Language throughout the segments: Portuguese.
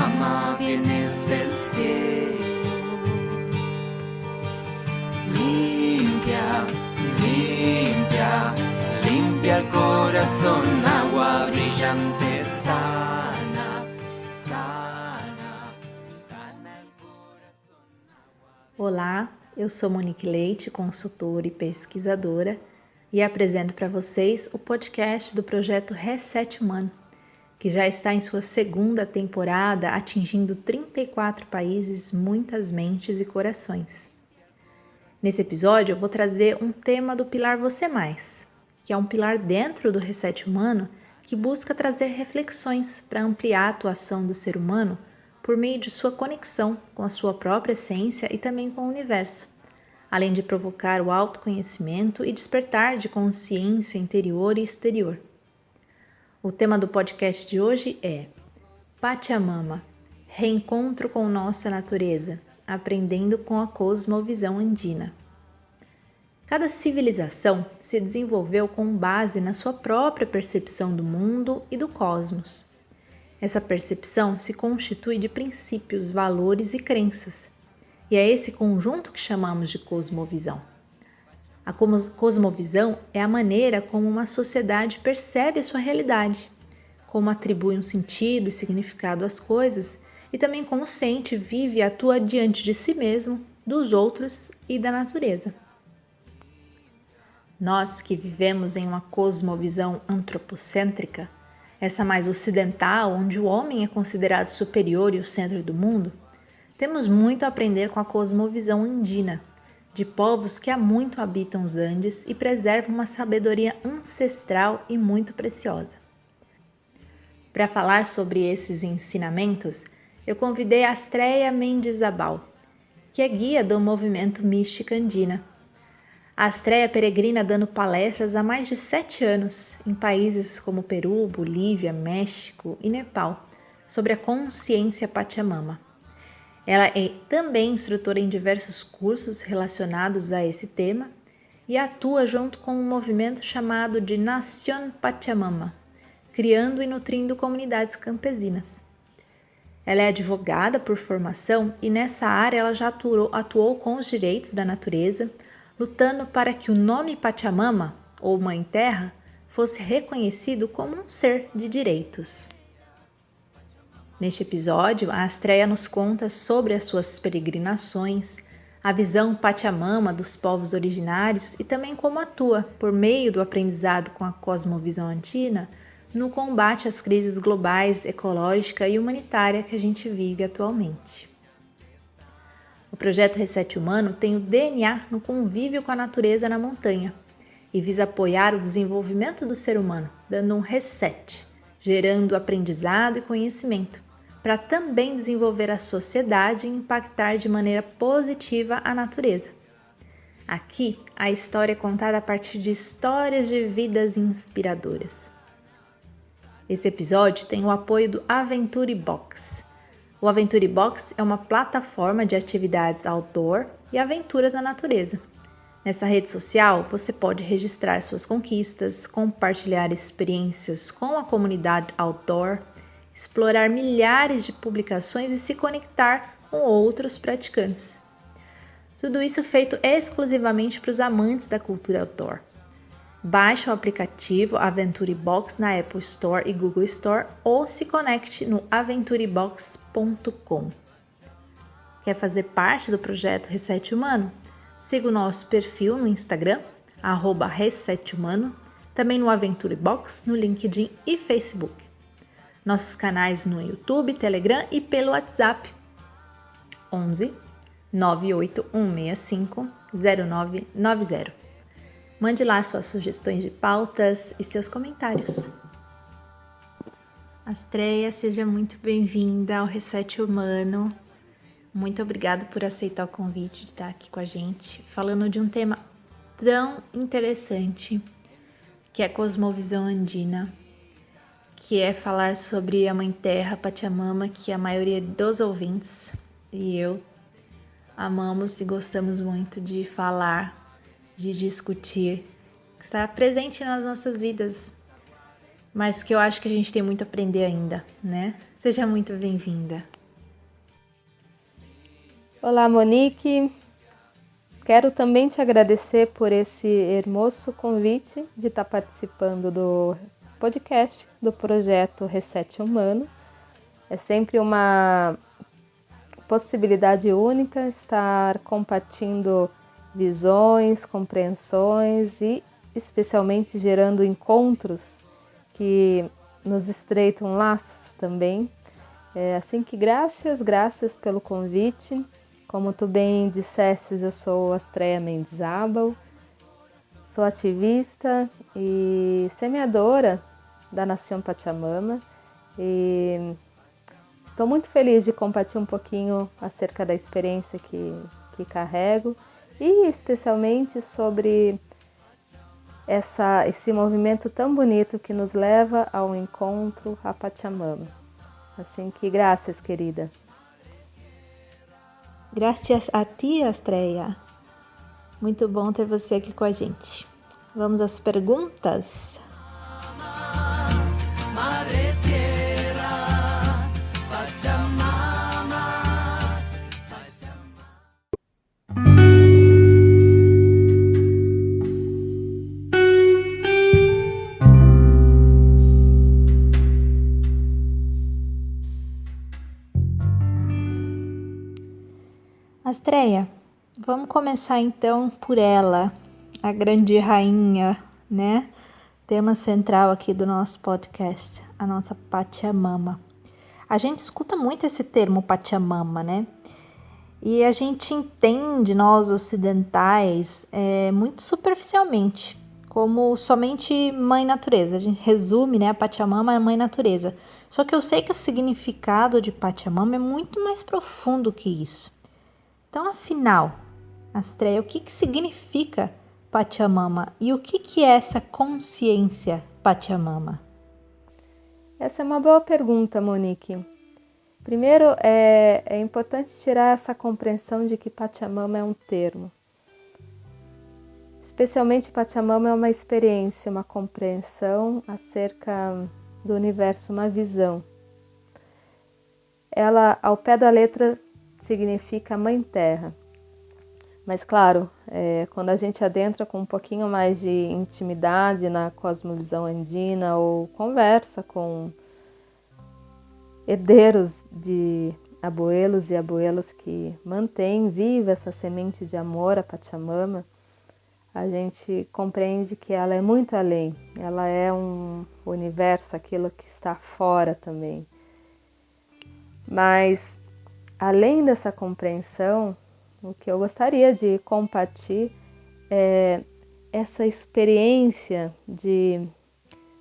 Pachamama, vienes del cielo. Limpia, limpia, limpia el corazón, agua brillante, sana, sana, sana el corazón. Olá, eu sou Monique Leite, consultora e pesquisadora, e apresento para vocês o podcast do projeto Reset Humano, que já está em sua segunda temporada, atingindo 34 países, muitas mentes e corações. Nesse episódio, eu vou trazer um tema do Pilar Você Mais, que é um pilar dentro do Reset Humano que busca trazer reflexões para ampliar a atuação do ser humano por meio de sua conexão com a sua própria essência e também com o universo, além de provocar o autoconhecimento e despertar de consciência interior e exterior. O tema do podcast de hoje é Pachamama, reencontro com nossa natureza, aprendendo com a cosmovisão andina. Cada civilização se desenvolveu com base na sua própria percepção do mundo e do cosmos. Essa percepção se constitui de princípios, valores e crenças, e é esse conjunto que chamamos de cosmovisão. A cosmovisão é a maneira como uma sociedade percebe a sua realidade, como atribui um sentido e significado às coisas e também como sente, vive e atua diante de si mesmo, dos outros e da natureza. Nós que vivemos em uma cosmovisão antropocêntrica, essa mais ocidental, onde o homem é considerado superior e o centro do mundo, temos muito a aprender com a cosmovisão andina, de povos que há muito habitam os Andes e preservam uma sabedoria ancestral e muito preciosa. Para falar sobre esses ensinamentos, eu convidei a Astreia Mendizabal, que é guia do movimento Mística Andina. A Astreia peregrina dando palestras há mais de 7 anos em países como Peru, Bolívia, México e Nepal sobre a consciência Pachamama. Ela é também instrutora em diversos cursos relacionados a esse tema e atua junto com um movimento chamado de Nación Pachamama, criando e nutrindo comunidades campesinas. Ela é advogada por formação e nessa área ela já atuou com os direitos da natureza, lutando para que o nome Pachamama, ou Mãe Terra, fosse reconhecido como um ser de direitos. Neste episódio, a Astreia nos conta sobre as suas peregrinações, a visão Pachamama dos povos originários e também como atua, por meio do aprendizado com a cosmovisão andina, no combate às crises globais, ecológica e humanitária que a gente vive atualmente. O projeto Reset Humano tem o DNA no convívio com a natureza na montanha e visa apoiar o desenvolvimento do ser humano, dando um reset, gerando aprendizado e conhecimento, para também desenvolver a sociedade e impactar de maneira positiva a natureza. Aqui, a história é contada a partir de histórias de vidas inspiradoras. Esse episódio tem o apoio do Aventure Box. O Aventure Box é uma plataforma de atividades outdoor e aventuras na natureza. Nessa rede social, você pode registrar suas conquistas, compartilhar experiências com a comunidade outdoor, explorar milhares de publicações e se conectar com outros praticantes. Tudo isso feito exclusivamente para os amantes da cultura outdoor. Baixe o aplicativo Aventure Box na Apple Store e Google Store ou se conecte no aventurebox.com. Quer fazer parte do projeto Reset Humano? Siga o nosso perfil no Instagram, @ResetHumano, também no Aventure Box, no LinkedIn e Facebook. Nossos canais no YouTube, Telegram e pelo WhatsApp 11 98165 0990. Mande lá suas sugestões de pautas e seus comentários. Astreia, seja muito bem-vinda ao Reset Humano. Muito obrigada por aceitar o convite de estar aqui com a gente, falando de um tema tão interessante, que é a cosmovisão andina, que é falar sobre a Mãe Terra, Pachamama, que a maioria dos ouvintes e eu amamos e gostamos muito de falar, de discutir, que está presente nas nossas vidas, mas que eu acho que a gente tem muito a aprender ainda, né? Seja muito bem-vinda. Olá, Monique. Quero também te agradecer por esse hermoso convite de estar participando do podcast do projeto Reset Humano. É sempre uma possibilidade única estar compartilhando visões, compreensões e especialmente gerando encontros que nos estreitam laços também. Assim que graças pelo convite. Como tu bem disseste, eu sou Astreia Mendes Abel, sou ativista e semeadora da Nação Pachamama e estou muito feliz de compartilhar um pouquinho acerca da experiência que carrego e especialmente sobre esse movimento tão bonito que nos leva ao encontro a Pachamama. Assim que graças, querida. Graças a ti, Astreia. Muito bom ter você aqui com a gente. Vamos às perguntas? Madre Tierra, Pachamama, Astreia, vamos começar então por ela, a grande rainha, né? Tema central aqui do nosso podcast, a nossa Pachamama. A gente escuta muito esse termo Pachamama, né? E a gente entende, nós ocidentais, muito superficialmente, como somente Mãe Natureza. A gente resume, né, a Pachamama é Mãe Natureza. Só que eu sei que o significado de Pachamama é muito mais profundo que isso. Então, afinal, Astreia, o que significa Pachamama e o que é essa consciência Pachamama? Essa é uma boa pergunta, Monique. Primeiro, é importante tirar essa compreensão de que Pachamama é um termo. Especialmente Pachamama é uma experiência, uma compreensão acerca do universo, uma visão. Ela, ao pé da letra, significa Mãe Terra. Mas claro, quando a gente adentra com um pouquinho mais de intimidade na cosmovisão andina ou conversa com herdeiros de abuelos e abuelas que mantêm viva essa semente de amor a Pachamama, a gente compreende que ela é muito além, ela é um universo, aquilo que está fora também. Mas, além dessa compreensão, o que eu gostaria de compartilhar é essa experiência de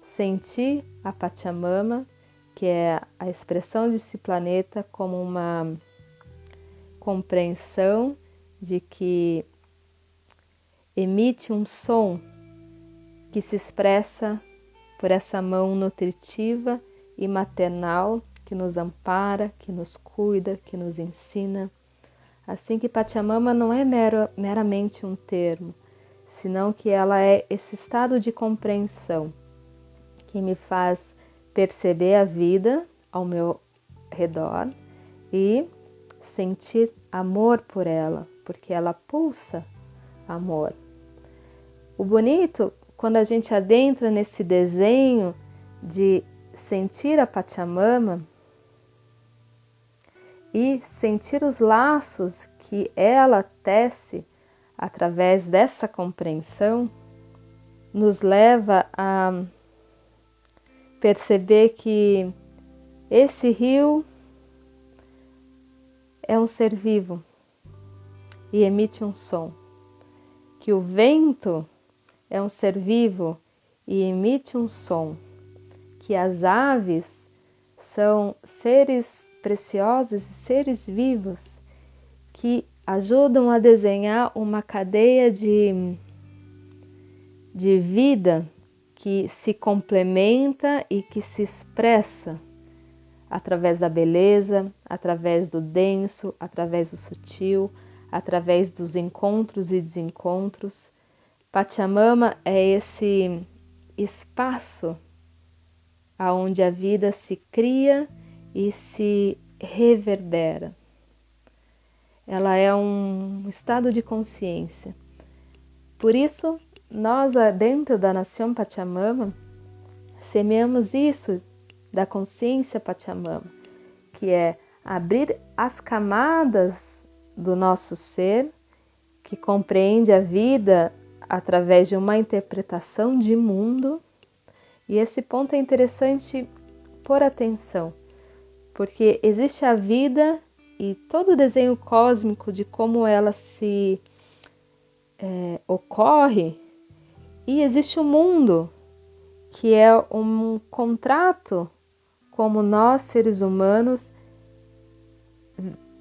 sentir a Pachamama, que é a expressão desse planeta, como uma compreensão de que emite um som que se expressa por essa mão nutritiva e maternal que nos ampara, que nos cuida, que nos ensina. Assim que Pachamama não é meramente um termo, senão que ela é esse estado de compreensão que me faz perceber a vida ao meu redor e sentir amor por ela, porque ela pulsa amor. O bonito, quando a gente adentra nesse desenho de sentir a Pachamama e sentir os laços que ela tece através dessa compreensão, nos leva a perceber que esse rio é um ser vivo e emite um som, que o vento é um ser vivo e emite um som, que as aves são seres preciosos e seres vivos que ajudam a desenhar uma cadeia de vida que se complementa e que se expressa através da beleza, através do denso, através do sutil, através dos encontros e desencontros. Pachamama é esse espaço aonde a vida se cria e se reverbera. ela é um estado de consciência. Por isso, nós dentro da Nação Pachamama, semeamos isso da consciência Pachamama, que é abrir as camadas do nosso ser, que compreende a vida através de uma interpretação de mundo. E esse ponto é interessante por atenção, porque existe a vida e todo o desenho cósmico de como ela se ocorre, e existe o mundo, que é um contrato como nós, seres humanos,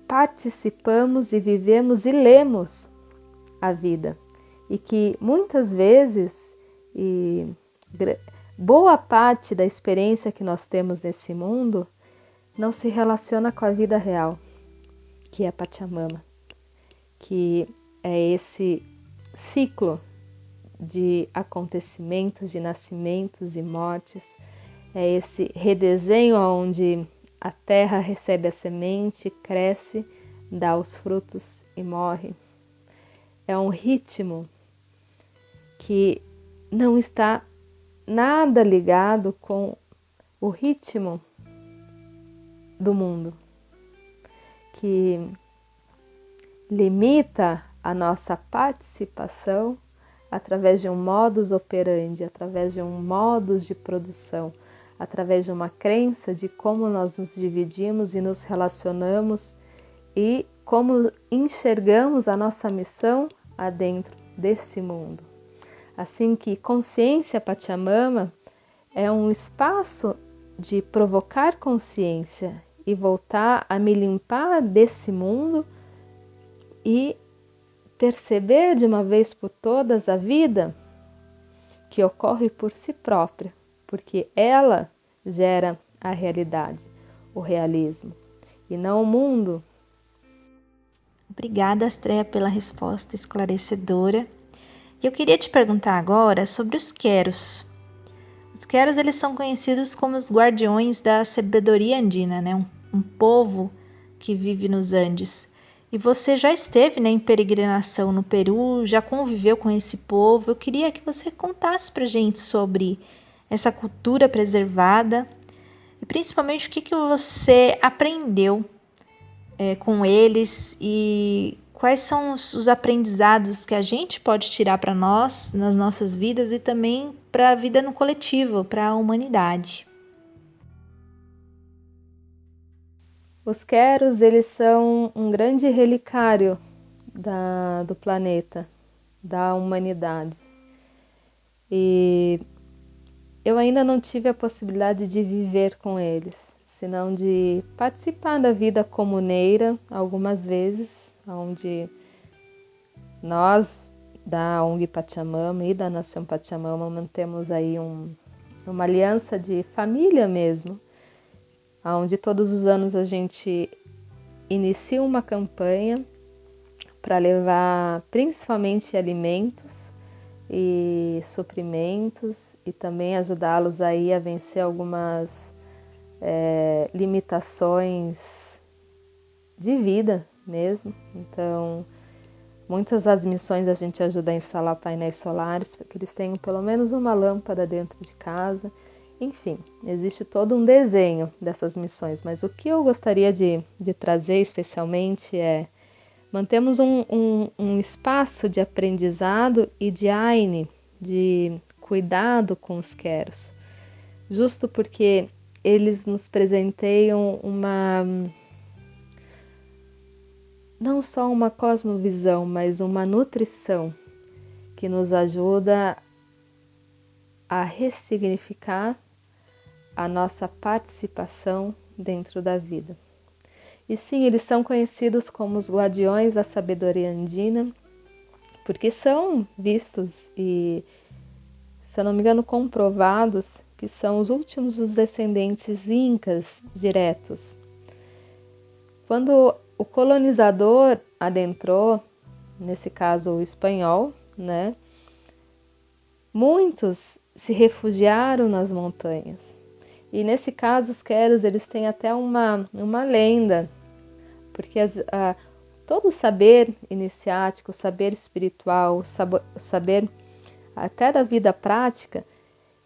participamos e vivemos e lemos a vida. E que muitas vezes, e boa parte da experiência que nós temos nesse mundo, não se relaciona com a vida real, que é Pachamama, que é esse ciclo de acontecimentos, de nascimentos e mortes, é esse redesenho onde a terra recebe a semente, cresce, dá os frutos e morre. É um ritmo que não está nada ligado com o ritmo do mundo, que limita a nossa participação através de um modus operandi, através de um modus de produção, através de uma crença de como nós nos dividimos e nos relacionamos e como enxergamos a nossa missão adentro desse mundo. Assim que consciência Pachamama é um espaço de provocar consciência e voltar a me limpar desse mundo e perceber de uma vez por todas a vida que ocorre por si própria, porque ela gera a realidade, o realismo, e não o mundo. Obrigada, Astreia, pela resposta esclarecedora. E eu queria te perguntar agora sobre os queros. Os queros, eles são conhecidos como os guardiões da sabedoria andina, né? Um povo que vive nos Andes. E você já esteve, né, em peregrinação no Peru, já conviveu com esse povo. Eu queria que você contasse pra gente sobre essa cultura preservada e principalmente o que você aprendeu com eles e quais são os aprendizados que a gente pode tirar para nós, nas nossas vidas e também para a vida no coletivo, para a humanidade. Os queros, eles são um grande relicário do planeta, da humanidade. E eu ainda não tive a possibilidade de viver com eles, senão de participar da vida comuneira algumas vezes, onde nós da ONG Pachamama e da Nação Pachamama mantemos aí uma aliança de família mesmo, onde todos os anos a gente inicia uma campanha para levar principalmente alimentos e suprimentos e também ajudá-los aí a vencer algumas limitações de vida mesmo. Então, muitas das missões a gente ajuda a instalar painéis solares para que eles tenham pelo menos uma lâmpada dentro de casa. Enfim, existe todo um desenho dessas missões, mas o que eu gostaria de trazer especialmente é mantemos um espaço de aprendizado e de aine, de cuidado com os queros, justo porque eles nos presenteiam não só uma cosmovisão, mas uma nutrição que nos ajuda a ressignificar a nossa participação dentro da vida. E sim, eles são conhecidos como os guardiões da sabedoria andina, porque são vistos e, se eu não me engano, comprovados que são os últimos dos descendentes incas diretos. Quando o colonizador adentrou, nesse caso o espanhol, né, muitos se refugiaram nas montanhas. E nesse caso os queros, eles têm até uma lenda, porque todo o saber iniciático, o saber espiritual, o saber até da vida prática,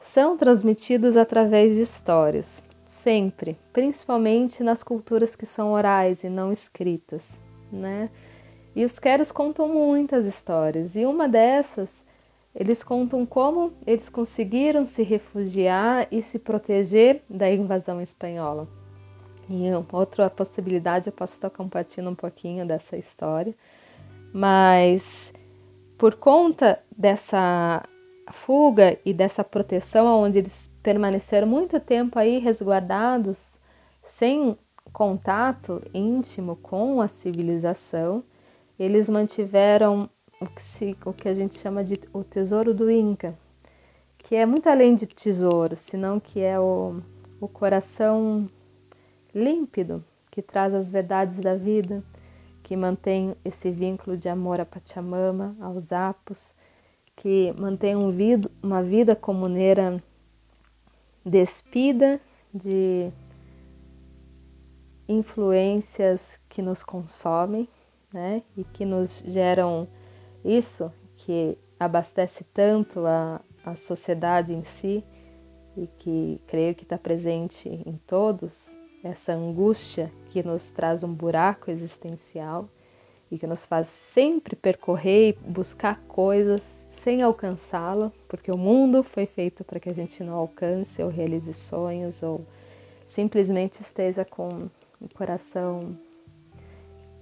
são transmitidos através de histórias, sempre, principalmente nas culturas que são orais e não escritas, né? E os queros contam muitas histórias, e uma dessas, eles contam como eles conseguiram se refugiar e se proteger da invasão espanhola. E outra possibilidade, eu posso estar compartilhando um pouquinho dessa história, mas por conta dessa fuga e dessa proteção, onde eles permaneceram muito tempo aí resguardados, sem contato íntimo com a civilização, eles mantiveram o que a gente chama de o tesouro do Inca, que é muito além de tesouro, senão que é o coração límpido, que traz as verdades da vida, que mantém esse vínculo de amor à Pachamama, aos apos, que mantém uma vida comuneira despida de influências que nos consomem, né? E que nos geram isso, que abastece tanto a sociedade em si, e que creio que está presente em todos, essa angústia que nos traz um buraco existencial e que nos faz sempre percorrer e buscar coisas sem alcançá-la, porque o mundo foi feito para que a gente não alcance ou realize sonhos ou simplesmente esteja com o coração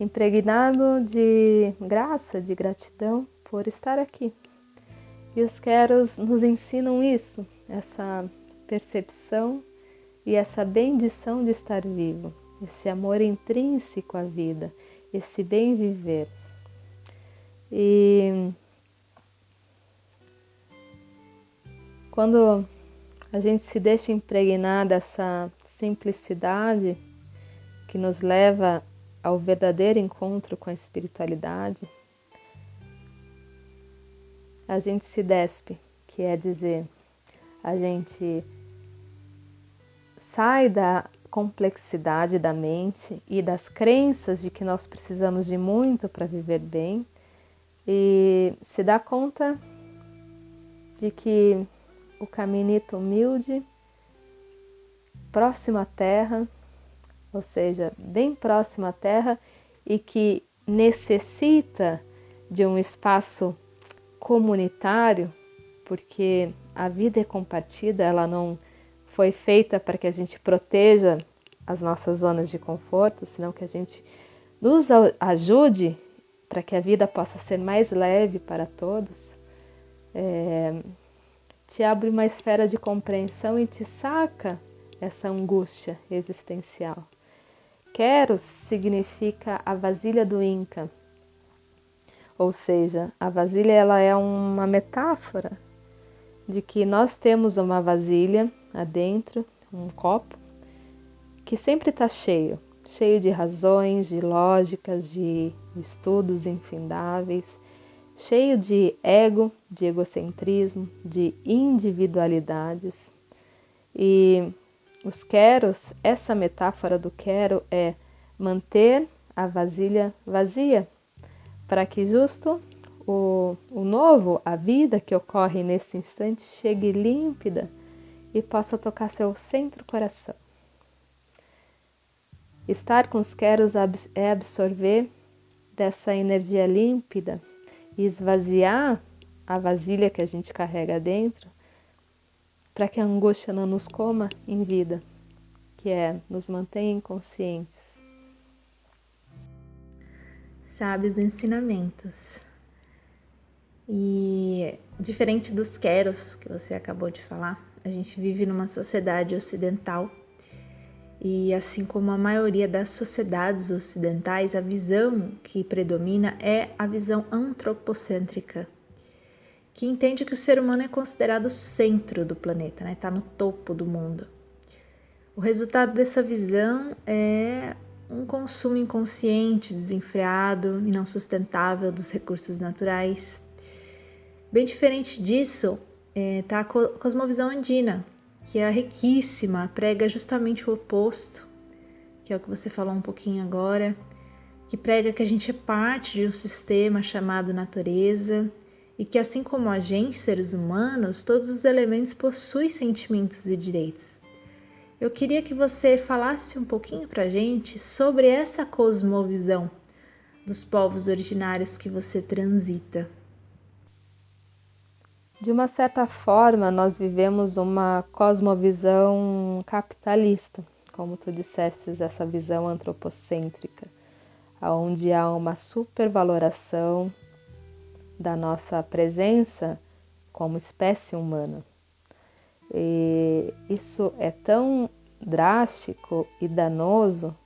impregnado de graça, de gratidão por estar aqui. E os queros nos ensinam isso, essa percepção e essa bendição de estar vivo, esse amor intrínseco à vida, esse bem viver. E quando a gente se deixa impregnar dessa simplicidade que nos leva ao verdadeiro encontro com a espiritualidade, a gente se despe, que é dizer, a gente sai da complexidade da mente e das crenças de que nós precisamos de muito para viver bem e se dá conta de que o caminito humilde, próximo à terra, ou seja, bem próximo à terra e que necessita de um espaço comunitário, porque a vida é compartida, ela não foi feita para que a gente proteja as nossas zonas de conforto, senão que a gente nos ajude para que a vida possa ser mais leve para todos. Te abre uma esfera de compreensão e te saca essa angústia existencial. Queros significa a vasilha do Inca, ou seja, a vasilha ela é uma metáfora de que nós temos uma vasilha adentro, um copo, que sempre está cheio de razões, de lógicas, de estudos infindáveis, cheio de ego, de egocentrismo, de individualidades. E os queros, essa metáfora do quero é manter a vasilha vazia, para que justo o novo, a vida que ocorre nesse instante, chegue límpida e possa tocar seu centro-coração. Estar com os queros é absorver dessa energia límpida e esvaziar a vasilha que a gente carrega dentro, para que a angústia não nos coma em vida, que é nos mantenha inconscientes. Sabe os ensinamentos. E diferente dos queros que você acabou de falar, a gente vive numa sociedade ocidental e assim como a maioria das sociedades ocidentais, a visão que predomina é a visão antropocêntrica, que entende que o ser humano é considerado o centro do planeta, né? Está no topo do mundo. O resultado dessa visão é um consumo inconsciente, desenfreado e não sustentável dos recursos naturais. Bem diferente disso está a cosmovisão andina, que é riquíssima, prega justamente o oposto, que é o que você falou um pouquinho agora, que prega que a gente é parte de um sistema chamado natureza e que, assim como a gente, seres humanos, todos os elementos possuem sentimentos e direitos. Eu queria que você falasse um pouquinho pra gente sobre essa cosmovisão dos povos originários que você transita. De uma certa forma, nós vivemos uma cosmovisão capitalista, como tu dissestes, essa visão antropocêntrica, onde há uma supervaloração da nossa presença como espécie humana. E isso é tão drástico e danoso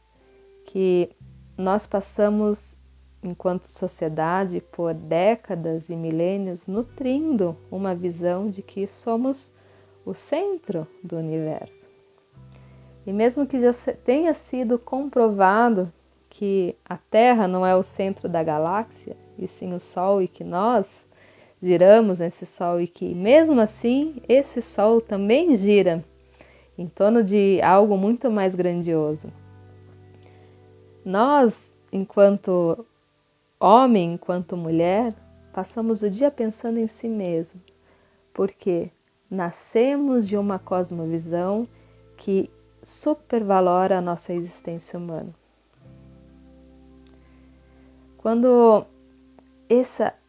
que nós passamos, enquanto sociedade, por décadas e milênios nutrindo uma visão de que somos o centro do universo. E mesmo que já tenha sido comprovado que a Terra não é o centro da galáxia, e sim o Sol, e que nós giramos nesse Sol, e que mesmo assim esse Sol também gira em torno de algo muito mais grandioso. Nós, enquanto homem, enquanto mulher, passamos o dia pensando em si mesmo, porque nascemos de uma cosmovisão que supervalora a nossa existência humana. Quando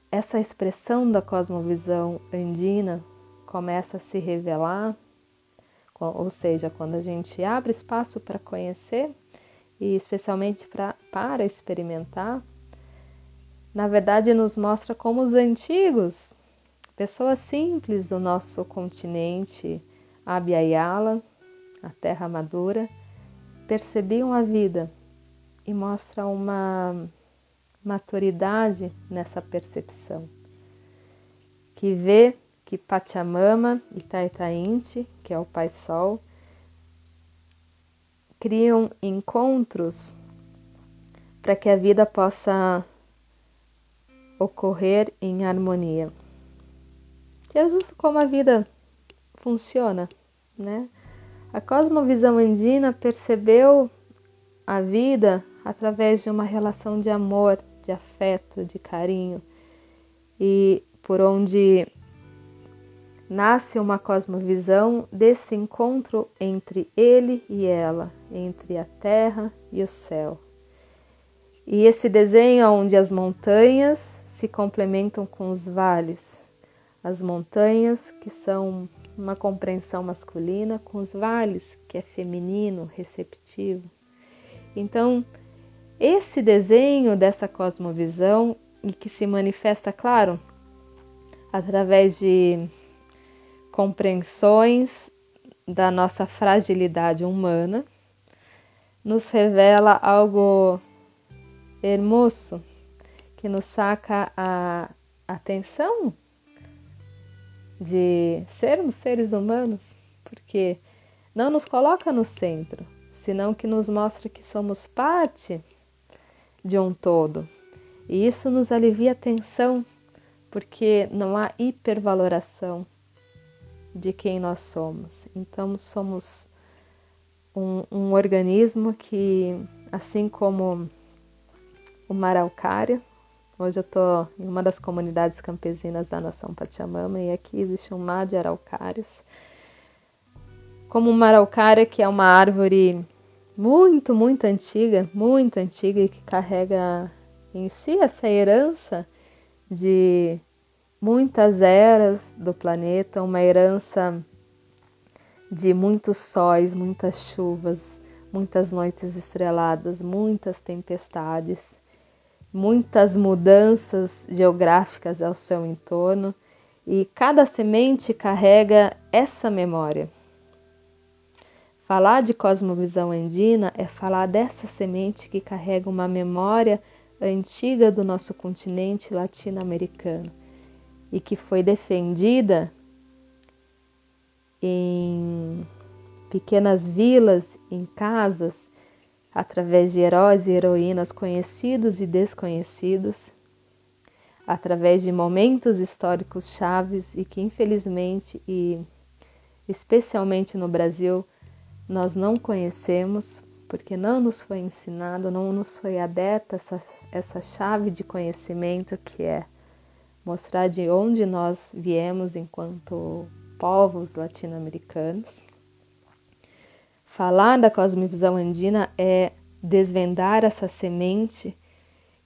essa expressão da cosmovisão andina começa a se revelar, ou seja, quando a gente abre espaço para conhecer e especialmente para experimentar, na verdade nos mostra como os antigos, pessoas simples do nosso continente, Abya Yala, a terra madura, percebiam a vida e mostra uma maturidade nessa percepção, que vê que Pachamama e Taita Inti, que é o Pai Sol, criam encontros para que a vida possa ocorrer em harmonia. Que é justo como a vida funciona, né? A cosmovisão andina percebeu a vida através de uma relação de amor, de afeto, de carinho, e por onde nasce uma cosmovisão desse encontro entre ele e ela, entre a terra e o céu. E esse desenho onde as montanhas se complementam com os vales, as montanhas que são uma compreensão masculina com os vales, que é feminino, receptivo. Então, esse desenho dessa cosmovisão, e que se manifesta, claro, através de compreensões da nossa fragilidade humana, nos revela algo hermoso, que nos saca a atenção de sermos seres humanos, porque não nos coloca no centro, senão que nos mostra que somos parte de um todo. E isso nos alivia a tensão, porque não há hipervaloração de quem nós somos. Então somos um organismo que, assim como o Maraucária, hoje eu estou em uma das comunidades campesinas da nação Pachamama e aqui existe um mar de araucárias. Como uma araucária, que é uma árvore muito, muito antiga e que carrega em si essa herança de muitas eras do planeta, uma herança de muitos sóis, muitas chuvas, muitas noites estreladas, muitas tempestades, muitas mudanças geográficas ao seu entorno, e cada semente carrega essa memória. Falar de cosmovisão andina é falar dessa semente que carrega uma memória antiga do nosso continente latino-americano e que foi defendida em pequenas vilas, em casas, através de heróis e heroínas conhecidos e desconhecidos, através de momentos históricos chaves e que infelizmente e especialmente no Brasil nós não conhecemos porque não nos foi ensinado, não nos foi aberta essa chave de conhecimento que é mostrar de onde nós viemos enquanto povos latino-americanos. Falar da cosmovisão andina é desvendar essa semente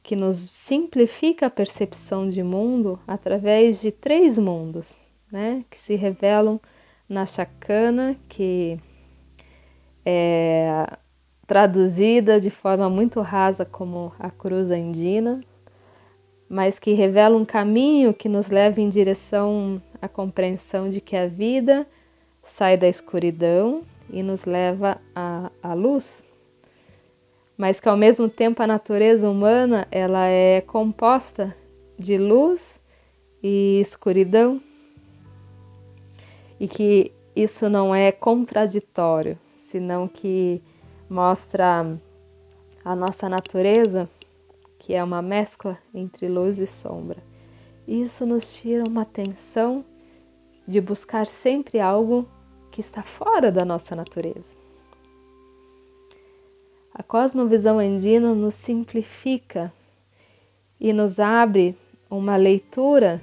que nos simplifica a percepção de mundo através de 3 mundos, né, que se revelam na Chacana, que é traduzida de forma muito rasa como a cruz andina, mas que revela um caminho que nos leva em direção à compreensão de que a vida sai da escuridão e nos leva à luz, mas que ao mesmo tempo a natureza humana ela é composta de luz e escuridão, e que isso não é contraditório, senão que mostra a nossa natureza, que é uma mescla entre luz e sombra. Isso nos tira uma atenção de buscar sempre algo que está fora da nossa natureza. A cosmovisão andina nos simplifica e nos abre uma leitura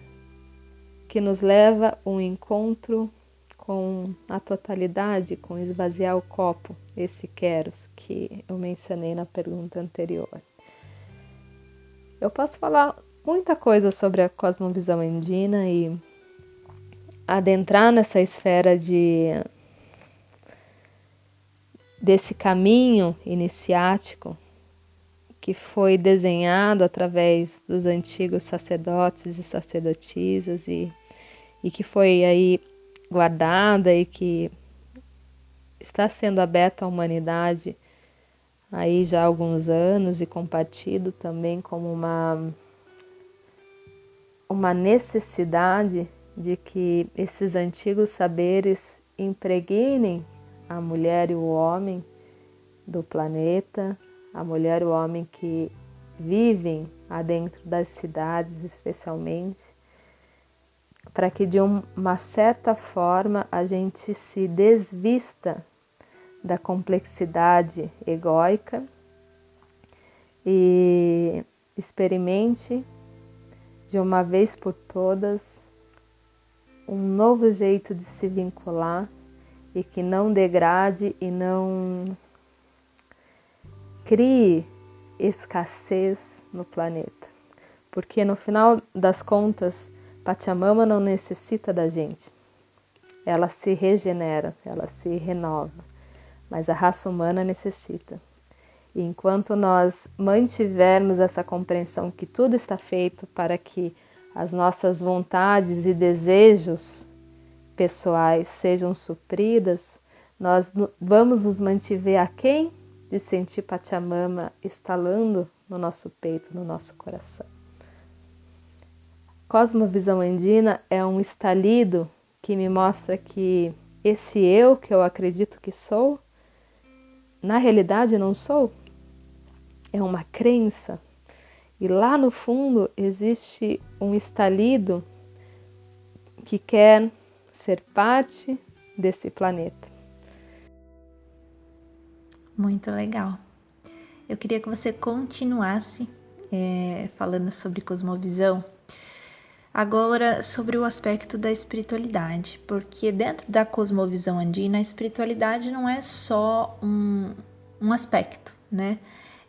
que nos leva a um encontro com a totalidade, com esvaziar o copo, esse queros que eu mencionei na pergunta anterior. Eu posso falar muita coisa sobre a cosmovisão andina e adentrar nessa esfera desse caminho iniciático que foi desenhado através dos antigos sacerdotes e sacerdotisas e que foi aí guardada e que está sendo aberta à humanidade aí já há alguns anos e compartido também como uma necessidade de que esses antigos saberes impregnem a mulher e o homem do planeta, a mulher e o homem que vivem adentro das cidades especialmente, para que de uma certa forma a gente se desvista da complexidade egóica e experimente de uma vez por todas um novo jeito de se vincular e que não degrade e não crie escassez no planeta. Porque no final das contas, Pachamama não necessita da gente. Ela se regenera, ela se renova, mas a raça humana necessita. E enquanto nós mantivermos essa compreensão que tudo está feito para que as nossas vontades e desejos pessoais sejam supridas, nós vamos nos manter aquém de sentir Pachamama estalando no nosso peito, no nosso coração. Cosmovisão andina é um estalido que me mostra que esse eu que eu acredito que sou, na realidade não sou. É uma crença. E lá no fundo existe um estalido que quer ser parte desse planeta. Muito legal. Eu queria que você continuasse falando sobre cosmovisão, agora sobre o aspecto da espiritualidade, porque dentro da cosmovisão andina, a espiritualidade não é só um aspecto, né?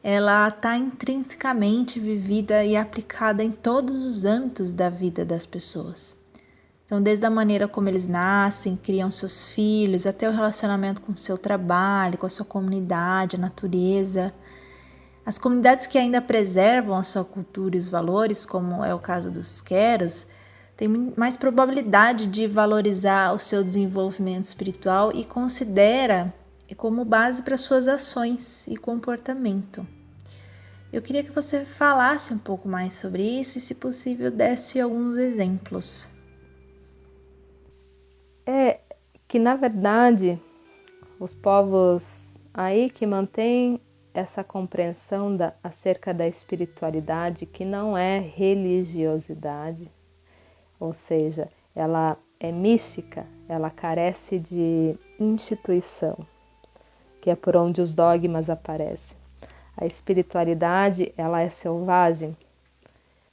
Ela está intrinsecamente vivida e aplicada em todos os âmbitos da vida das pessoas. Então, desde a maneira como eles nascem, criam seus filhos, até o relacionamento com o seu trabalho, com a sua comunidade, a natureza. As comunidades que ainda preservam a sua cultura e os valores, como é o caso dos queros, têm mais probabilidade de valorizar o seu desenvolvimento espiritual e considera como base para suas ações e comportamento. Eu queria que você falasse um pouco mais sobre isso e, se possível, desse alguns exemplos. É que, na verdade, os povos aí que mantêm essa compreensão acerca da espiritualidade, que não é religiosidade, ou seja, ela é mística, ela carece de instituição. que é por onde os dogmas aparecem. A espiritualidade, ela é selvagem,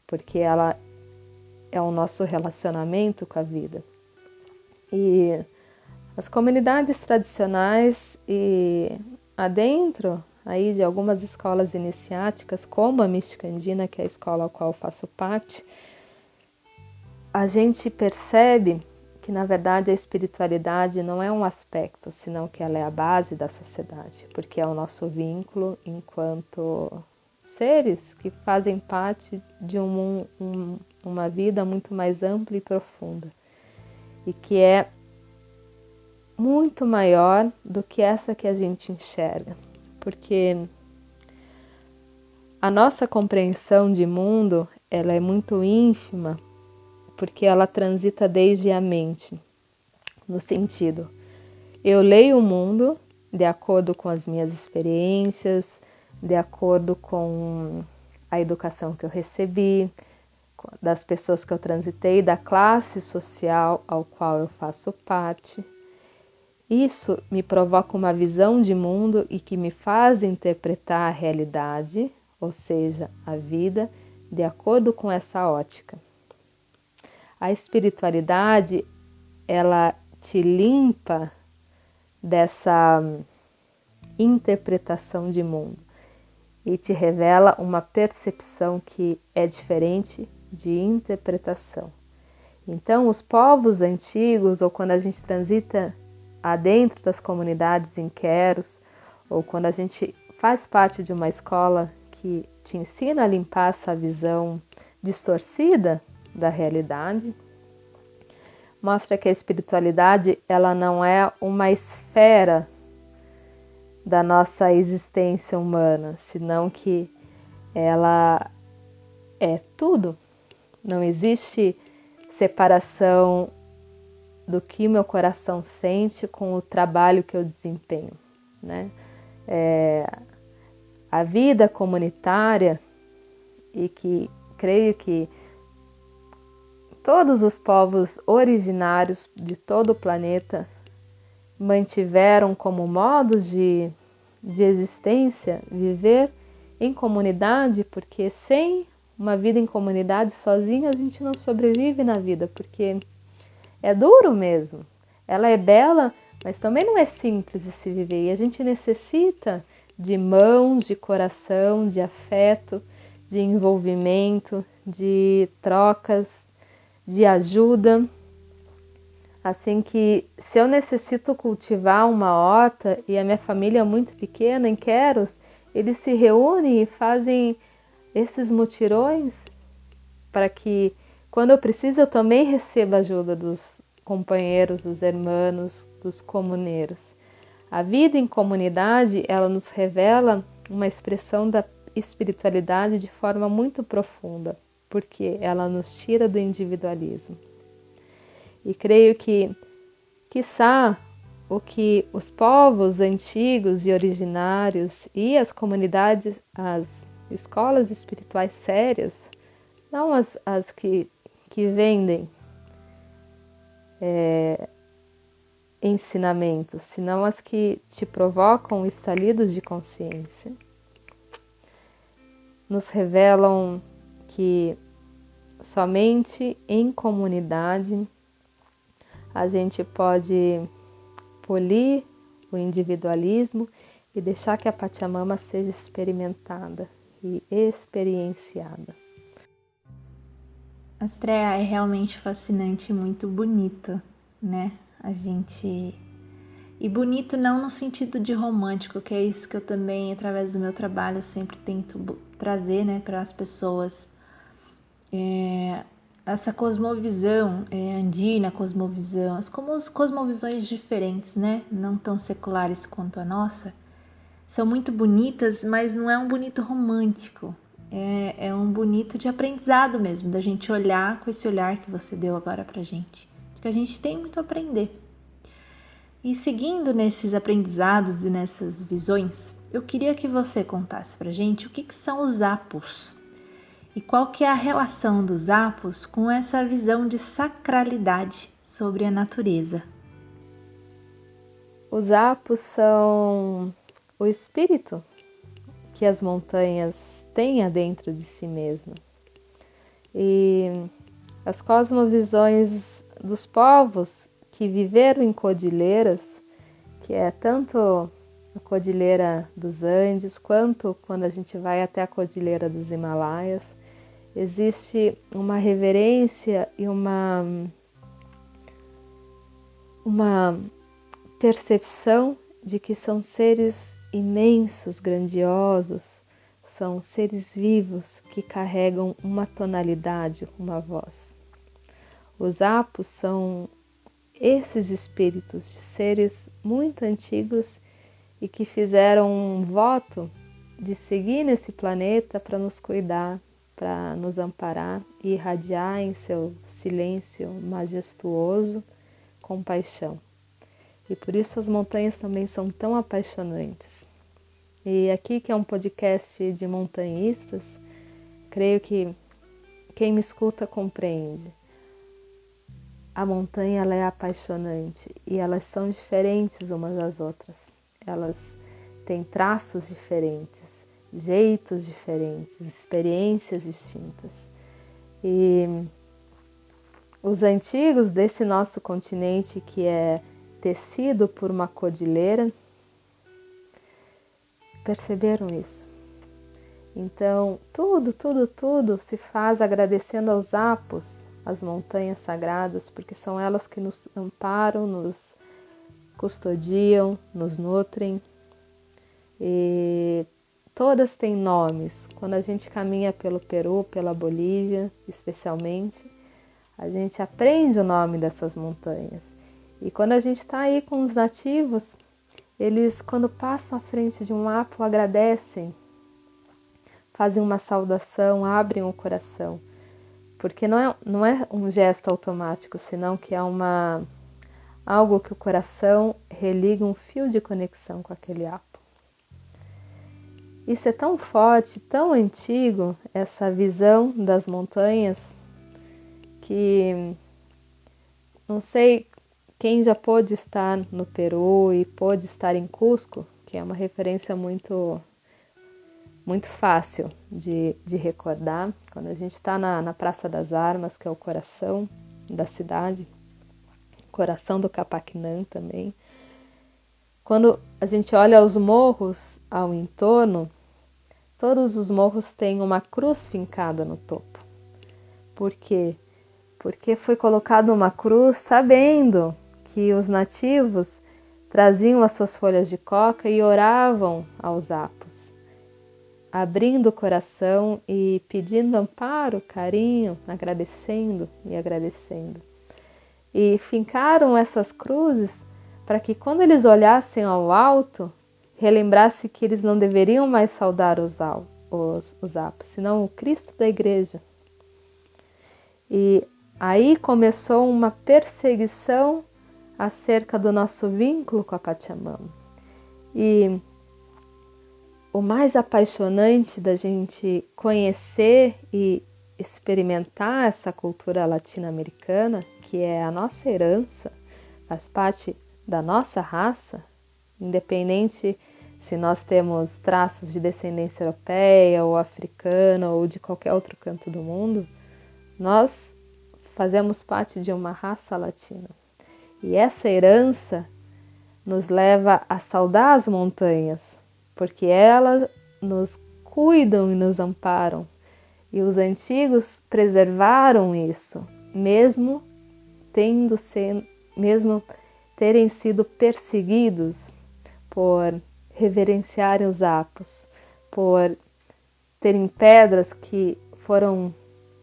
porque ela é o nosso relacionamento com a vida. E as comunidades tradicionais e adentro aí de algumas escolas iniciáticas, como a Mística Andina, que é a escola ao qual eu faço parte, a gente percebe que, na verdade, a espiritualidade não é um aspecto, senão que ela é a base da sociedade, porque é o nosso vínculo enquanto seres que fazem parte de uma vida muito mais ampla e profunda, e que é muito maior do que essa que a gente enxerga, porque a nossa compreensão de mundo, ela é muito ínfima, porque ela transita desde a mente, no sentido, eu leio o mundo de acordo com as minhas experiências, de acordo com a educação que eu recebi, das pessoas que eu transitei, da classe social ao qual eu faço parte. Isso me provoca uma visão de mundo e que me faz interpretar a realidade, ou seja, a vida, de acordo com essa ótica. A espiritualidade, ela te limpa dessa interpretação de mundo e te revela uma percepção que é diferente de interpretação. Então, os povos antigos, ou quando a gente transita adentro das comunidades em Queros, ou quando a gente faz parte de uma escola que te ensina a limpar essa visão distorcida da realidade, mostra que a espiritualidade, ela não é uma esfera da nossa existência humana, senão que ela é tudo. Não existe separação do que meu coração sente com o trabalho que eu desempenho, né? A vida comunitária, e que creio que todos os povos originários de todo o planeta mantiveram como modo de existência viver em comunidade, porque sem uma vida em comunidade sozinho a gente não sobrevive na vida, porque é duro mesmo. Ela é bela, mas também não é simples de se viver. E a gente necessita de mãos, de coração, de afeto, de envolvimento, de trocas, de ajuda. Assim que, se eu necessito cultivar uma horta e a minha família é muito pequena em Queros, eles se reúnem e fazem esses mutirões para que, quando eu preciso, eu também receba ajuda dos companheiros, dos irmãos, dos comuneiros. A vida em comunidade, ela nos revela uma expressão da espiritualidade de forma muito profunda, porque ela nos tira do individualismo. E creio que, quiçá, o que os povos antigos e originários e as comunidades, as escolas espirituais sérias, não as que vendem ensinamentos, senão as que te provocam estalidos de consciência, nos revelam que somente em comunidade a gente pode polir o individualismo e deixar que a Pachamama seja experimentada e experienciada. Astrea, é realmente fascinante e muito bonito, né? E bonito não no sentido de romântico, que é isso que eu também, através do meu trabalho, sempre tento trazer, né, para as pessoas. Essa cosmovisão andina, cosmovisão, as cosmovisões diferentes, né? Não tão seculares quanto a nossa, são muito bonitas, mas não é um bonito romântico. É um bonito de aprendizado mesmo, da gente olhar com esse olhar que você deu agora pra gente. Que a gente tem muito a aprender. E seguindo nesses aprendizados e nessas visões, eu queria que você contasse pra gente o que são os apus. E qual que é a relação dos apus com essa visão de sacralidade sobre a natureza? Os apus são o espírito que as montanhas têm dentro de si mesma. E as cosmovisões dos povos que viveram em cordilheiras, que é tanto a Cordilheira dos Andes, quanto quando a gente vai até a Cordilheira dos Himalaias, existe uma reverência e uma percepção de que são seres imensos, grandiosos, são seres vivos que carregam uma tonalidade, uma voz. Os apos são esses espíritos de seres muito antigos e que fizeram um voto de seguir nesse planeta para nos cuidar, para nos amparar e irradiar em seu silêncio majestuoso compaixão. E por isso as montanhas também são tão apaixonantes. E aqui, que é um podcast de montanhistas, creio que quem me escuta compreende. A montanha, ela é apaixonante e elas são diferentes umas das outras. Elas têm traços diferentes, jeitos diferentes, experiências distintas. E os antigos desse nosso continente, que é tecido por uma cordilheira, perceberam isso. Então, tudo se faz agradecendo aos apos, as montanhas sagradas, porque são elas que nos amparam, nos custodiam, nos nutrem. E todas têm nomes. Quando a gente caminha pelo Peru, pela Bolívia, especialmente, a gente aprende o nome dessas montanhas. E quando a gente está aí com os nativos, eles, quando passam à frente de um apo, agradecem, fazem uma saudação, abrem o coração. Porque não é um gesto automático, senão que é algo que o coração religa um fio de conexão com aquele apo. Isso é tão forte, tão antigo, essa visão das montanhas, que não sei quem já pôde estar no Peru e pôde estar em Cusco, que é uma referência muito fácil de recordar. Quando a gente está na Praça das Armas, que é o coração da cidade, coração do Capaquinã também. Quando a gente olha os morros ao entorno, todos os morros têm uma cruz fincada no topo. Por quê? Porque foi colocada uma cruz sabendo que os nativos traziam as suas folhas de coca e oravam aos apos, abrindo o coração e pedindo amparo, carinho, agradecendo e agradecendo. E fincaram essas cruzes para que, quando eles olhassem ao alto, relembrasse que eles não deveriam mais saudar os apos, senão o Cristo da igreja. E aí começou uma perseguição acerca do nosso vínculo com a Pachamama. E o mais apaixonante da gente conhecer e experimentar essa cultura latino-americana, que é a nossa herança, faz parte da nossa raça, independente se nós temos traços de descendência europeia ou africana ou de qualquer outro canto do mundo, nós fazemos parte de uma raça latina. E essa herança nos leva a saudar as montanhas, porque elas nos cuidam e nos amparam. E os antigos preservaram isso, mesmo terem sido perseguidos por reverenciarem os apos, por terem pedras que foram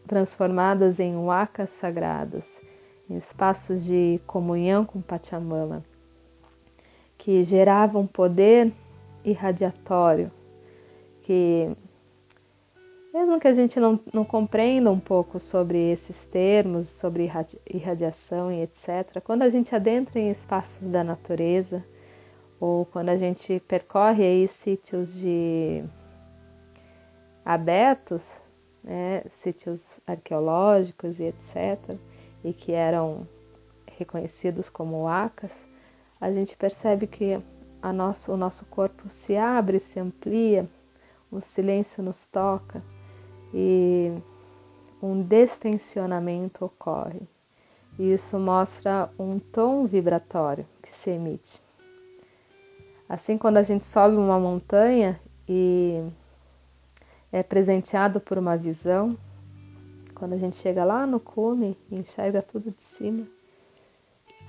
transformadas em huacas sagradas, em espaços de comunhão com Pachamama, que geravam poder irradiatório, que mesmo que a gente não compreenda um pouco sobre esses termos, sobre irradiação e etc., quando a gente adentra em espaços da natureza, ou quando a gente percorre aí sítios abertos, né, sítios arqueológicos e etc., e que eram reconhecidos como huacas, a gente percebe que o nosso corpo se abre, se amplia, o silêncio nos toca e um destensionamento ocorre. E isso mostra um tom vibratório que se emite. Assim, quando a gente sobe uma montanha e é presenteado por uma visão, quando a gente chega lá no cume e enxerga tudo de cima,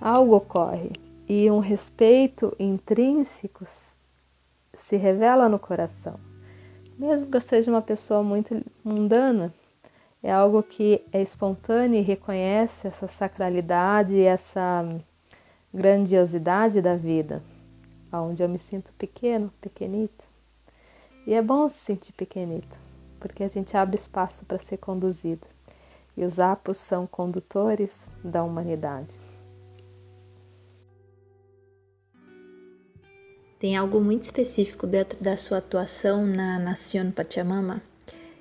algo ocorre e um respeito intrínseco se revela no coração. Mesmo que eu seja uma pessoa muito mundana, é algo que é espontâneo e reconhece essa sacralidade e essa grandiosidade da vida, onde eu me sinto pequeno, pequenito. E é bom se sentir pequenito, porque a gente abre espaço para ser conduzido. E os apos são condutores da humanidade. Tem algo muito específico dentro da sua atuação na Nación Pachamama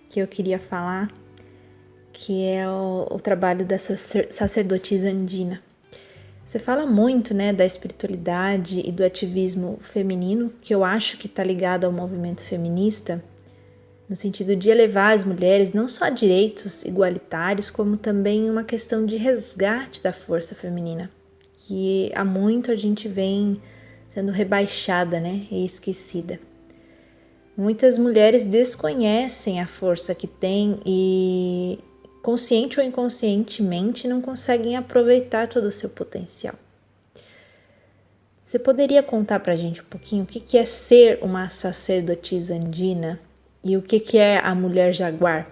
que eu queria falar, que é o trabalho da sacerdotisa andina. Você fala muito, né, da espiritualidade e do ativismo feminino, que eu acho que está ligado ao movimento feminista, no sentido de elevar as mulheres não só a direitos igualitários, como também uma questão de resgate da força feminina, que há muito a gente vem sendo rebaixada, né, e esquecida. Muitas mulheres desconhecem a força que têm e, consciente ou inconscientemente, não conseguem aproveitar todo o seu potencial. Você poderia contar pra gente um pouquinho o que é ser uma sacerdotisa andina e o que é a mulher jaguar?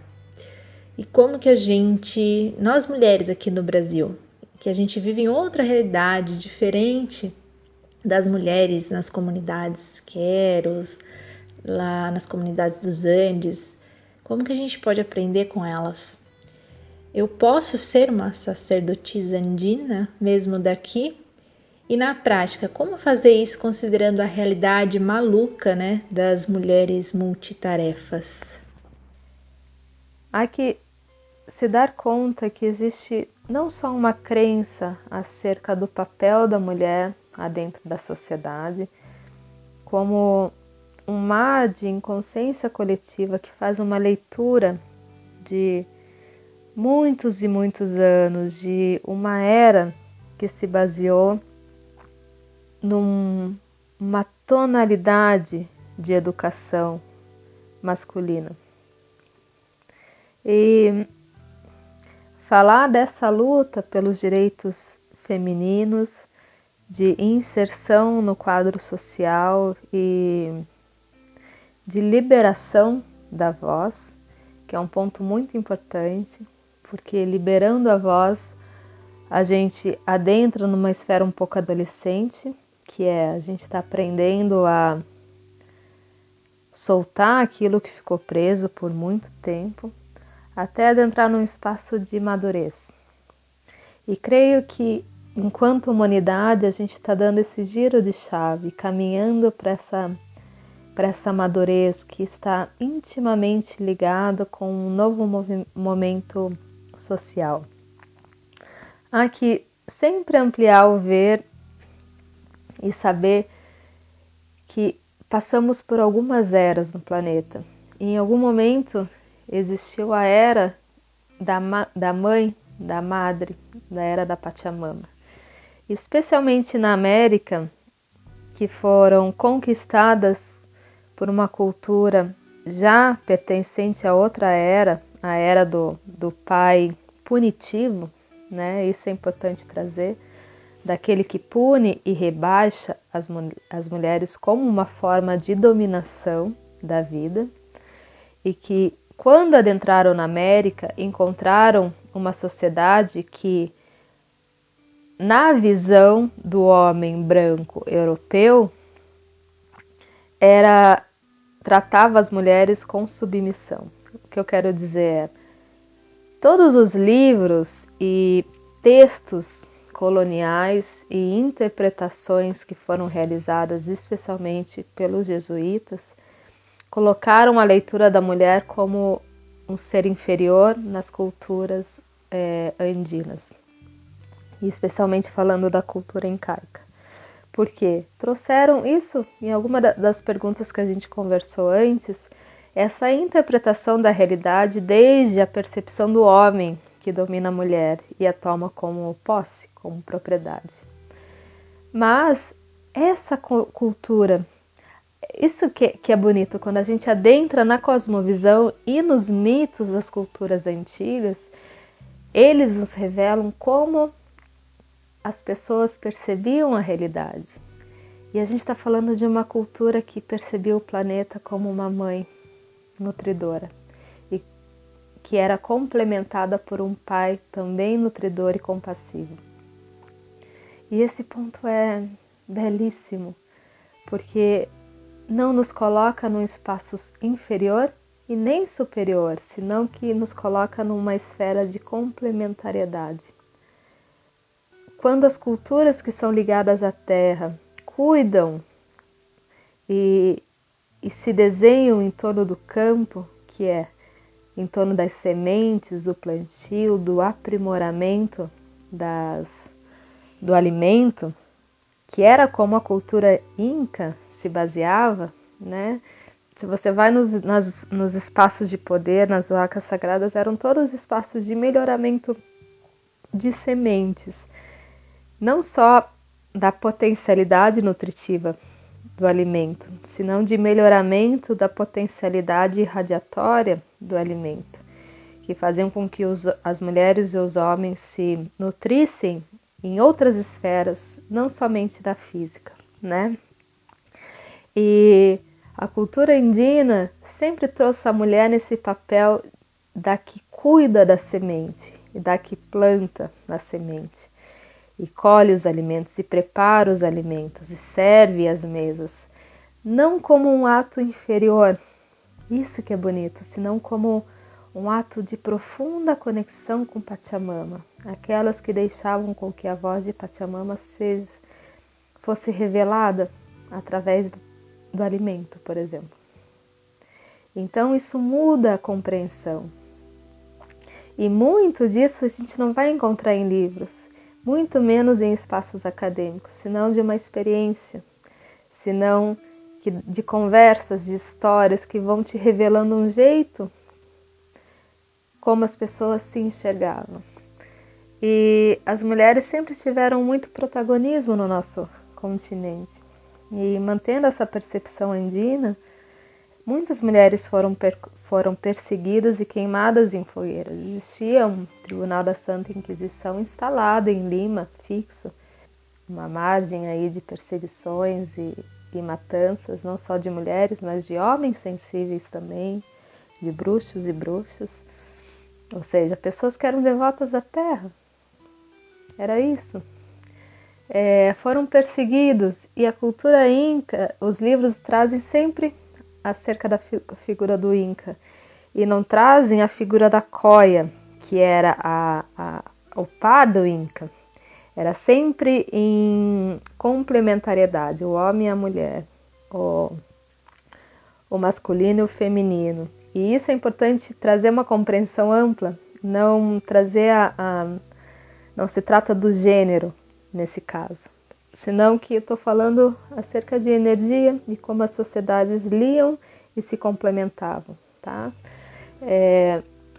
E como que nós mulheres aqui no Brasil, que a gente vive em outra realidade diferente das mulheres nas comunidades queros, lá nas comunidades dos Andes, como que a gente pode aprender com elas? Eu posso ser uma sacerdotisa andina, mesmo daqui? E na prática, como fazer isso considerando a realidade maluca, né, das mulheres multitarefas? Há que se dar conta que existe não só uma crença acerca do papel da mulher dentro da sociedade, como um mar de inconsciência coletiva que faz uma leitura de muitos e muitos anos, de uma era que se baseou numa tonalidade de educação masculina. E falar dessa luta pelos direitos femininos, de inserção no quadro social e de liberação da voz, que é um ponto muito importante, porque liberando a voz, a gente adentra numa esfera um pouco adolescente, que é a gente está aprendendo a soltar aquilo que ficou preso por muito tempo, até adentrar num espaço de madurez. E creio que, enquanto humanidade, a gente está dando esse giro de chave, caminhando para essa madurez que está intimamente ligada com um novo momento social. Há que sempre ampliar o ver e saber que passamos por algumas eras no planeta. E em algum momento existiu a era da mãe, da madre, da era da Pachamama. Especialmente na América, que foram conquistadas por uma cultura já pertencente a outra era, a era do pai punitivo, né? Isso é importante trazer, daquele que pune e rebaixa as mulheres como uma forma de dominação da vida, e que, quando adentraram na América, encontraram uma sociedade que, na visão do homem branco europeu, tratava as mulheres com submissão. O que eu quero dizer é, todos os livros e textos coloniais e interpretações que foram realizadas especialmente pelos jesuítas colocaram a leitura da mulher como um ser inferior nas culturas andinas, e especialmente falando da cultura incaica. Por quê? Trouxeram isso em alguma das perguntas que a gente conversou antes, essa interpretação da realidade desde a percepção do homem que domina a mulher e a toma como posse, como propriedade. Mas essa cultura, isso que é bonito, quando a gente adentra na cosmovisão e nos mitos das culturas antigas, eles nos revelam como as pessoas percebiam a realidade. E a gente está falando de uma cultura que percebia o planeta como uma mãe nutridora e que era complementada por um pai também nutridor e compassivo. E esse ponto é belíssimo, porque não nos coloca num espaço inferior e nem superior, senão que nos coloca numa esfera de complementariedade. Quando as culturas que são ligadas à terra cuidam e se desenham em torno do campo, que é em torno das sementes, do plantio, do aprimoramento do alimento, que era como a cultura inca se baseava, né? Se você vai nos espaços de poder, nas vacas sagradas, eram todos espaços de melhoramento de sementes, não só da potencialidade nutritiva do alimento, senão de melhoramento da potencialidade irradiatória do alimento, que faziam com que as mulheres e os homens se nutrissem em outras esferas, não somente da física, né? E a cultura indígena sempre trouxe a mulher nesse papel da que cuida da semente e da que planta a semente e colhe os alimentos e prepara os alimentos e serve as mesas, não como um ato inferior, isso que é bonito, senão como um ato de profunda conexão com Pachamama, aquelas que deixavam com que a voz de Pachamama fosse revelada através do alimento, por exemplo. Então isso muda a compreensão. E muito disso a gente não vai encontrar em livros, muito menos em espaços acadêmicos, senão de uma experiência, senão de conversas, de histórias que vão te revelando um jeito como as pessoas se enxergavam. E as mulheres sempre tiveram muito protagonismo no nosso continente. E mantendo essa percepção andina, muitas mulheres foram perseguidas e queimadas em fogueiras. Existia um Tribunal da Santa Inquisição instalado em Lima, fixo, uma margem aí de perseguições e matanças, não só de mulheres, mas de homens sensíveis também, de bruxos e bruxas, ou seja, pessoas que eram devotas da terra. Era isso. Foram perseguidos, e a cultura inca, os livros trazem sempre acerca da figura do Inca e não trazem a figura da Coia, que era o par do Inca. Era sempre em complementariedade, o homem e a mulher, o masculino e o feminino. E isso é importante trazer uma compreensão ampla, não trazer não se trata do gênero nesse caso, senão que eu estou falando acerca de energia e como as sociedades liam e se complementavam, tá?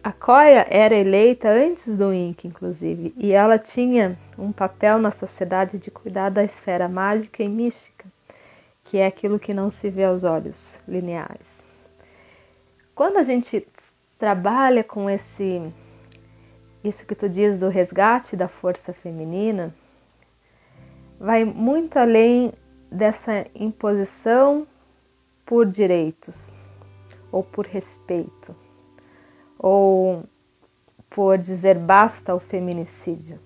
A Coia era eleita antes do Inca, inclusive, e ela tinha um papel na sociedade de cuidar da esfera mágica e mística, que é aquilo que não se vê aos olhos lineares. Quando a gente trabalha com isso que tu diz do resgate da força feminina, vai muito além dessa imposição por direitos, ou por respeito, ou por dizer basta ao feminicídio,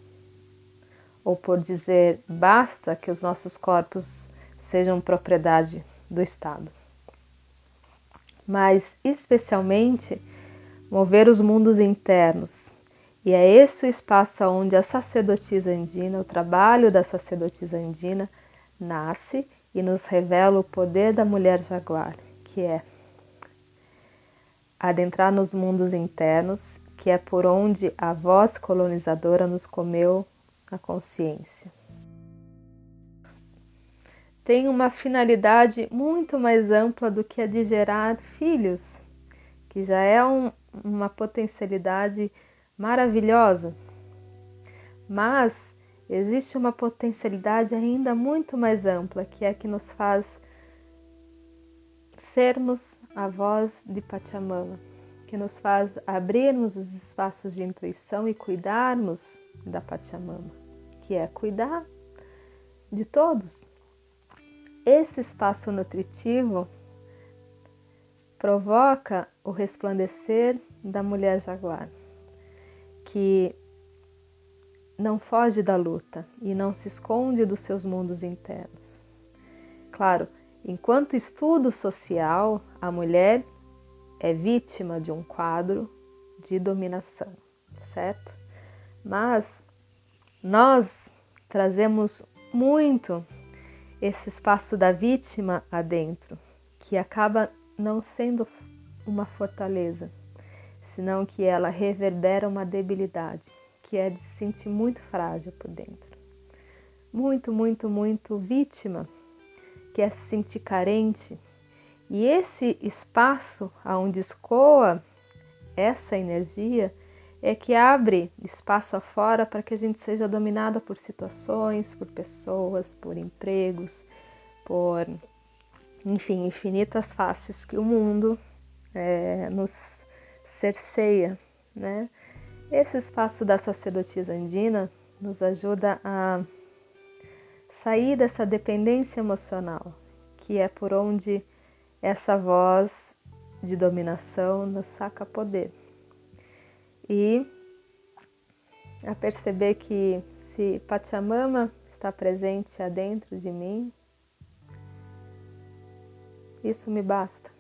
ou por dizer basta que os nossos corpos sejam propriedade do Estado. Mas, especialmente, mover os mundos internos. E é esse o espaço onde a sacerdotisa andina, o trabalho da sacerdotisa andina, nasce e nos revela o poder da mulher jaguar, que é adentrar nos mundos internos, que é por onde a voz colonizadora nos comeu a consciência. tem uma finalidade muito mais ampla do que a de gerar filhos, que já é uma potencialidade maravilhosa. Mas existe uma potencialidade ainda muito mais ampla, que é a que nos faz sermos a voz de Pachamama, que nos faz abrirmos os espaços de intuição e cuidarmos da Pachamama, que é cuidar de todos. Esse espaço nutritivo provoca o resplandecer da mulher jaguar, que não foge da luta e não se esconde dos seus mundos internos. Claro, enquanto estudo social, a mulher é vítima de um quadro de dominação, certo? Mas nós trazemos muito esse espaço da vítima adentro, que acaba não sendo uma fortaleza, senão que ela reverbera uma debilidade, que é de se sentir muito frágil por dentro. Muito, muito, muito vítima, que é se sentir carente. E esse espaço onde escoa essa energia é que abre espaço afora para que a gente seja dominada por situações, por pessoas, por empregos, por, enfim, infinitas faces que o mundo nos cerceia, né? Esse espaço da sacerdotisa andina nos ajuda a sair dessa dependência emocional, que é por onde essa voz de dominação nos saca poder. E a perceber que se Pachamama está presente adentro de mim, isso me basta.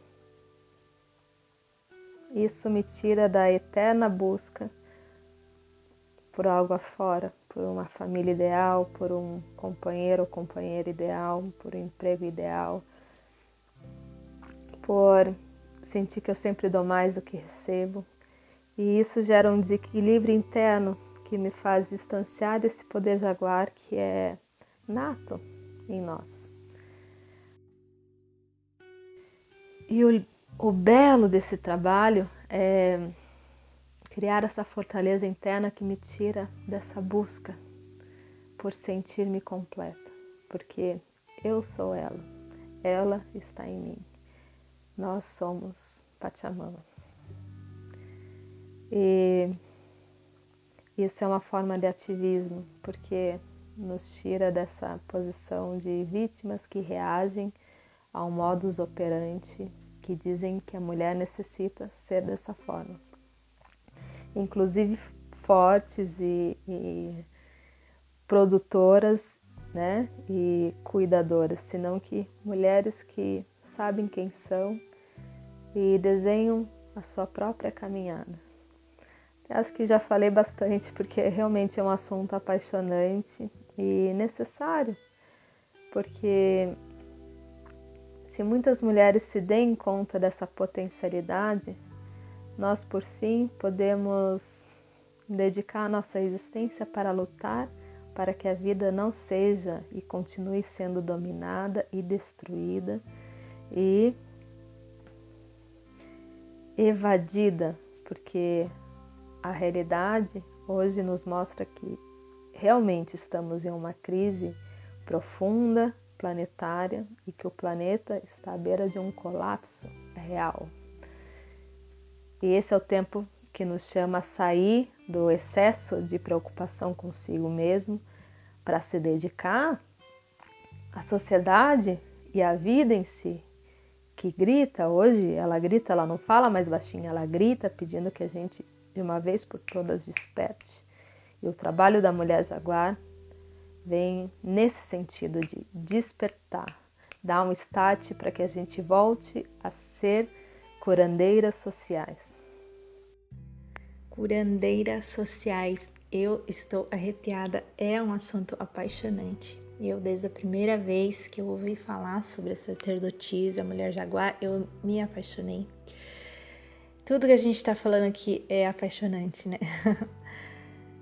Isso me tira da eterna busca por algo afora, por uma família ideal, por um companheiro ou companheira ideal, por um emprego ideal, por sentir que eu sempre dou mais do que recebo. E isso gera um desequilíbrio interno que me faz distanciar desse poder jaguar que é nato em nós. E o belo desse trabalho é criar essa fortaleza interna que me tira dessa busca por sentir-me completa, porque eu sou ela está em mim, nós somos Pachamama. E isso é uma forma de ativismo, porque nos tira dessa posição de vítimas que reagem a um modus operandi que dizem que a mulher necessita ser dessa forma. Inclusive fortes e produtoras, né, e cuidadoras, senão que mulheres que sabem quem são e desenham a sua própria caminhada. Acho que já falei bastante, porque realmente é um assunto apaixonante e necessário, porque se muitas mulheres se deem conta dessa potencialidade, nós por fim podemos dedicar a nossa existência para lutar para que a vida não seja e continue sendo dominada e destruída e evadida, porque a realidade hoje nos mostra que realmente estamos em uma crise profunda, planetária, e que o planeta está à beira de um colapso real. E esse é o tempo que nos chama a sair do excesso de preocupação consigo mesmo para se dedicar à sociedade e à vida em si, que grita hoje, ela não fala mais baixinho, ela grita pedindo que a gente de uma vez por todas desperte. E o trabalho da mulher jaguar vem nesse sentido de despertar, dar um start para que a gente volte a ser curandeiras sociais. Curandeiras sociais, eu estou arrepiada, é um assunto apaixonante. Eu, desde a primeira vez que eu ouvi falar sobre a sacerdotisa, a mulher jaguar, eu me apaixonei. Tudo que a gente está falando aqui é apaixonante, né?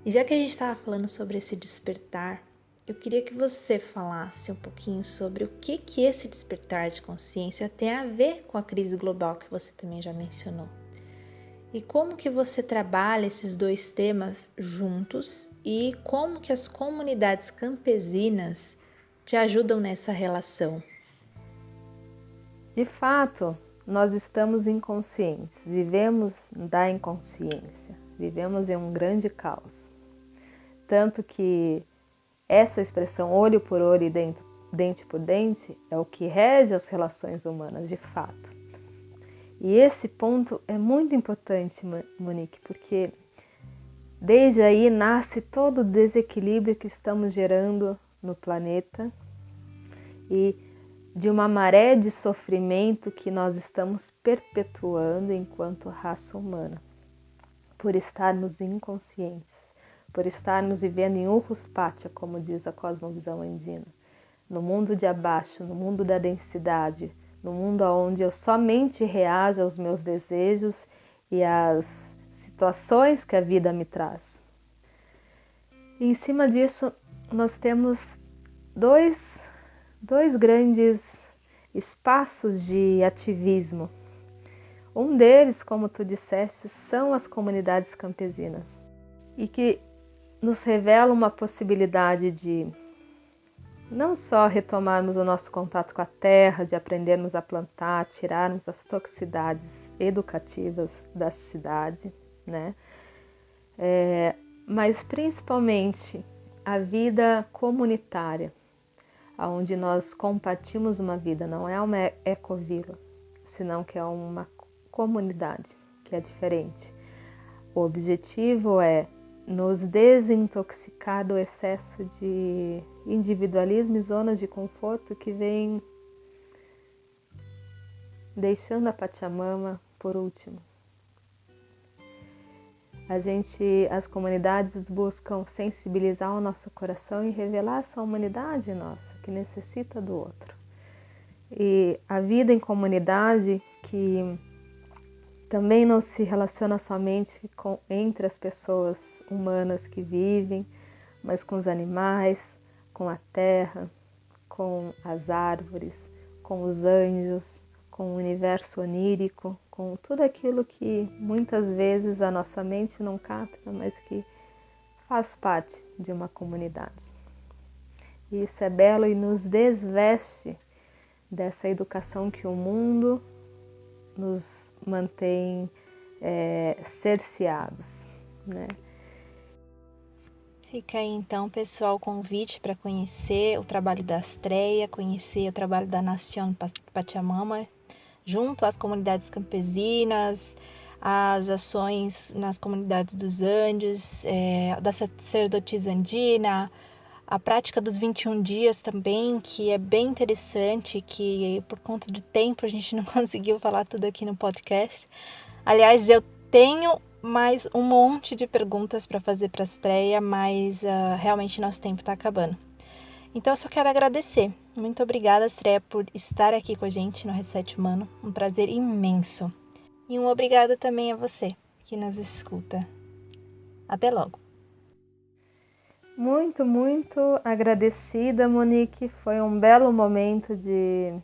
E já que a gente estava falando sobre esse despertar, eu queria que você falasse um pouquinho sobre o que esse despertar de consciência tem a ver com a crise global que você também já mencionou. E como que você trabalha esses dois temas juntos e como que as comunidades campesinas te ajudam nessa relação? De fato, nós estamos inconscientes, vivemos da inconsciência, vivemos em um grande caos. Tanto que essa expressão olho por olho e dente por dente é o que rege as relações humanas de fato. E esse ponto é muito importante, Monique, porque desde aí nasce todo o desequilíbrio que estamos gerando no planeta e de uma maré de sofrimento que nós estamos perpetuando enquanto raça humana, por estarmos inconscientes, por estarmos vivendo em Urus Patia, como diz a cosmovisão andina, no mundo de abaixo, no mundo da densidade, no mundo onde eu somente reajo aos meus desejos e às situações que a vida me traz. E em cima disso, nós temos dois grandes espaços de ativismo. Um deles, como tu disseste, são as comunidades campesinas e que nos revela uma possibilidade de não só retomarmos o nosso contato com a terra, de aprendermos a plantar, tirarmos as toxicidades educativas da cidade, né? Mas principalmente a vida comunitária, onde nós compartilhamos uma vida, não é uma ecovila, senão que é uma comunidade, que é diferente. O objetivo é nos desintoxicar do excesso de individualismo e zonas de conforto que vem deixando a Pachamama por último. As comunidades buscam sensibilizar o nosso coração e revelar essa humanidade nossa, que necessita do outro. E a vida em comunidade, que também não se relaciona somente entre as pessoas humanas que vivem, mas com os animais, com a terra, com as árvores, com os anjos, com o universo onírico, com tudo aquilo que muitas vezes a nossa mente não capta, mas que faz parte de uma comunidade. E isso é belo e nos desveste dessa educação que o mundo nos mantém cerceados, né? Fica aí então, pessoal, o convite para conhecer o trabalho da Astreia, conhecer o trabalho da Nación Pachamama, junto às comunidades campesinas, as ações nas comunidades dos Andes, da sacerdotisa andina, a prática dos 21 dias também, que é bem interessante, que por conta do tempo a gente não conseguiu falar tudo aqui no podcast. Aliás, eu tenho mais um monte de perguntas para fazer para a Astreia, mas realmente nosso tempo está acabando. Então eu só quero agradecer. Muito obrigada, Astreia, por estar aqui com a gente no Reset Humano. Um prazer imenso. E um obrigada também a você que nos escuta. Até logo. Muito, muito agradecida, Monique. Foi um belo momento de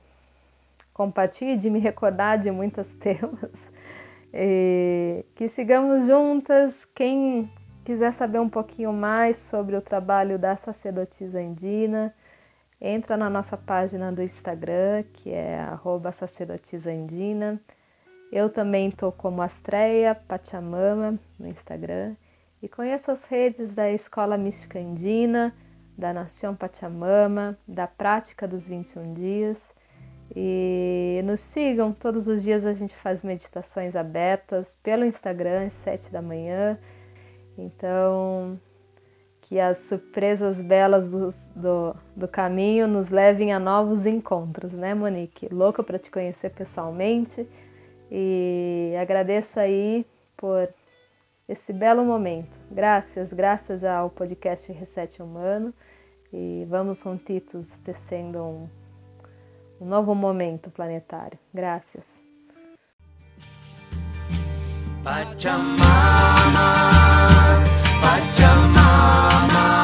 compartilhar, de me recordar de muitos temas. E que sigamos juntas. Quem quiser saber um pouquinho mais sobre o trabalho da sacerdotisa andina, entra na nossa página do Instagram, que é @sacerdotisaandina. Eu também estou como Astreia Pachamama no Instagram. E conheça as redes da Escola Mística Andina, da Nación Pachamama, da Prática dos 21 Dias. E nos sigam, todos os dias a gente faz meditações abertas pelo Instagram às 7 da manhã. Então, que as surpresas belas do caminho nos levem a novos encontros, né, Monique? Louca para te conhecer pessoalmente e agradeço aí por esse belo momento. Graças ao podcast Reset Humano e vamos juntitos tecendo um novo momento planetário. Graças. Pachamama, Pachamama.